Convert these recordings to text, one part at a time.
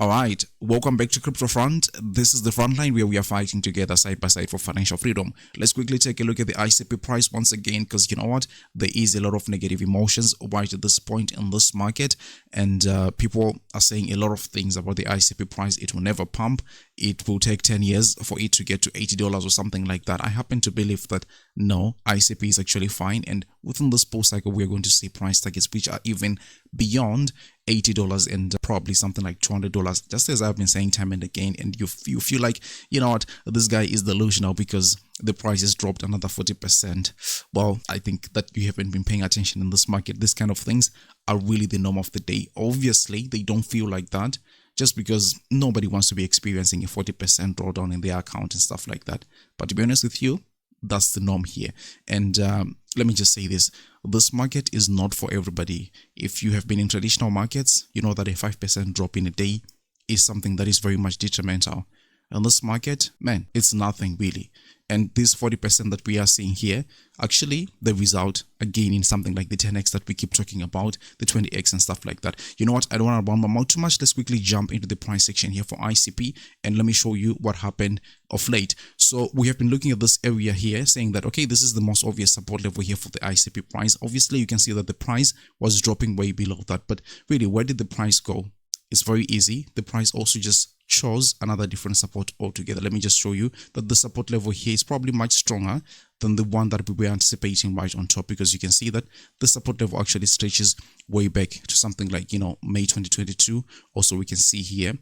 Alright, welcome back to Crypto Front. This is the front line where we are fighting together side by side for financial freedom. Let's quickly take a look at the ICP price once again, because you know what? There is a lot of negative emotions right at this point in this market, and people are saying a lot of things about the ICP price. It will never pump. It will take 10 years for it to get to $80 or something like that. I happen to believe that no, ICP is actually fine, and within this bull cycle, we are going to see price targets which are even beyond $80 and probably something like $200, just as I've been saying time and again. And you feel like, you know what, this guy is delusional because the price has dropped another 40%. Well, I think that you haven't been paying attention in this market. These kind of things are really the norm of the day. Obviously, they don't feel like that just because nobody wants to be experiencing a 40% drawdown in their account and stuff like that. But to be honest with you, that's the norm here. And let me just say this market is not for everybody. If you have been in traditional markets, you know that a 5% drop in a day is something that is very much detrimental. And this market, man, it's nothing really. And this 40% that we are seeing here, actually the result again in something like the 10x that we keep talking about, the 20x and stuff like that. You know what, I don't want to bomb them out too much. Let's quickly jump into the price section here for ICP and let me show you what happened of late. So we have been looking at this area here saying that, okay, this is the most obvious support level here for the ICP price. Obviously, you can see that the price was dropping way below that, but really, where did the price go? It's very easy. The price also just chose another different support altogether. Let me just show you that the support level here is probably much stronger than the one that we were anticipating right on top, because you can see that the support level actually stretches way back to something like, you know, May 2022. Also, we can see here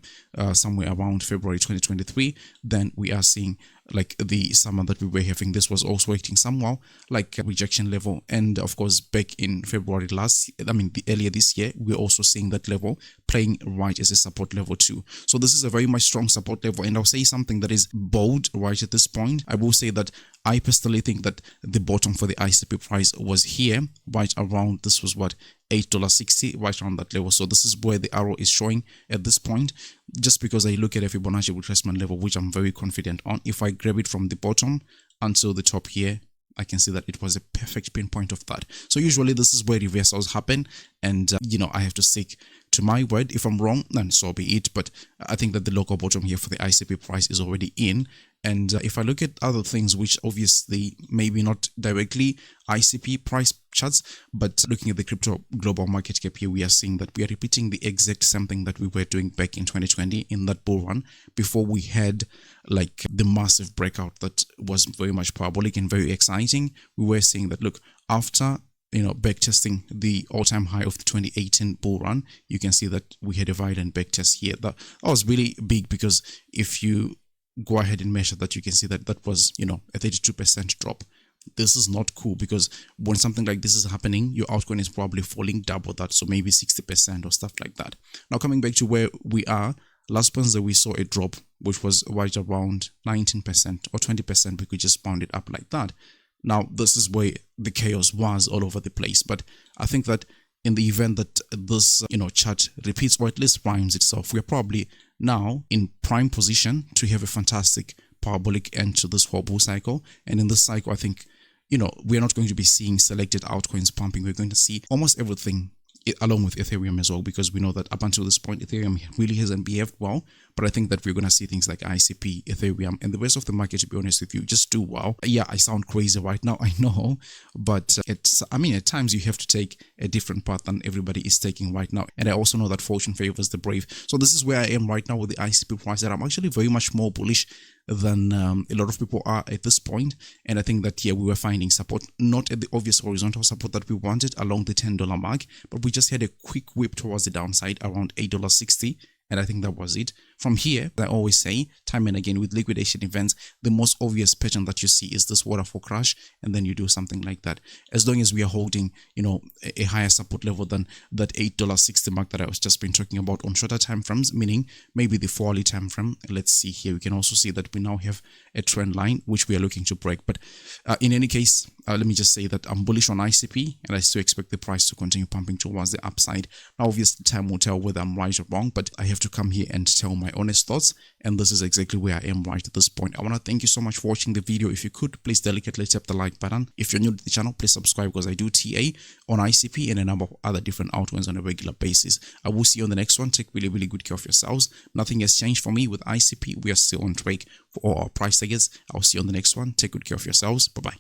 somewhere around February 2023. Then we are seeing like the summer that we were having. This was also acting somewhat like a rejection level. And of course, back in February earlier this year, we're also seeing that level playing right as a support level too. So this is a very much strong support level. And I'll say something that is bold right at this point. I will say that I personally think that the bottom for the ICP price was here, right around, this was what, $8.60, right around that level. So this is where the arrow is showing at this point, just because I look at a Fibonacci retracement level, which I'm very confident on. If I grab it from the bottom until the top here, I can see that it was a perfect pinpoint of that. So usually this is where reversals happen, and you know, I have to stick to my word. If I'm wrong, then so be it. But I think that the local bottom here for the ICP price is already in. And if I look at other things, which obviously maybe not directly ICP price charts, but looking at the crypto global market cap here, we are seeing that we are repeating the exact same thing that we were doing back in 2020 in that bull run, before we had like the massive breakout that was very much parabolic and very exciting. We were seeing that, look, after, you know, back testing the all-time high of the 2018 bull run, you can see that we had a violent back test here. That was really big, because if you go ahead and measure that, you can see that that was, you know, a 32% drop. This is not cool, because when something like this is happening, your altcoin is probably falling double that, so maybe 60% or stuff like that. Now coming back to where we are, last Wednesday we saw a drop which was right around 19% or 20%. We could just pound it up like that. Now this is where the chaos was all over the place, but I think that in the event that this, you know, chart repeats or at least primes itself, we are probably now in prime position to have a fantastic parabolic end to this whole bull cycle. And in this cycle, I think, you know, we're not going to be seeing selected altcoins pumping. We're going to see almost everything, along with Ethereum as well, because we know that up until this point, Ethereum really hasn't behaved well. But I think that we're going to see things like ICP, Ethereum, and the rest of the market, to be honest with you, just do well. Yeah, I sound crazy right now, I know, but at times you have to take a different path than everybody is taking right now. And I also know that fortune favors the brave. So this is where I am right now with the ICP price, that I'm actually very much more bullish than a lot of people are at this point. And I think that here we were finding support, not at the obvious horizontal support that we wanted along the $10 mark, but we just had a quick whip towards the downside around $8.60. And I think that was it. From here, I always say, time and again, with liquidation events, the most obvious pattern that you see is this waterfall crash, and then you do something like that. As long as we are holding, you know, a higher support level than that $8.60 mark that I was just been talking about on shorter time frames, meaning maybe the 4-hourly time frame. Let's see here. We can also see that we now have a trend line which we are looking to break. But in any case, let me just say that I'm bullish on ICP, and I still expect the price to continue pumping towards the upside. Now, obviously, time will tell whether I'm right or wrong, but I have to come here and tell my honest thoughts, and this is exactly where I am right at this point. I want to thank you so much for watching the video. If you could, please delicately tap the like button. If you're new to the channel, please subscribe, because I do TA on ICP and a number of other different altcoins on a regular basis. I will see you on the next one. Take really, really good care of yourselves. Nothing has changed for me with ICP. We are still on track for all our price targets. I'll see you on the next one. Take good care of yourselves. Bye-bye.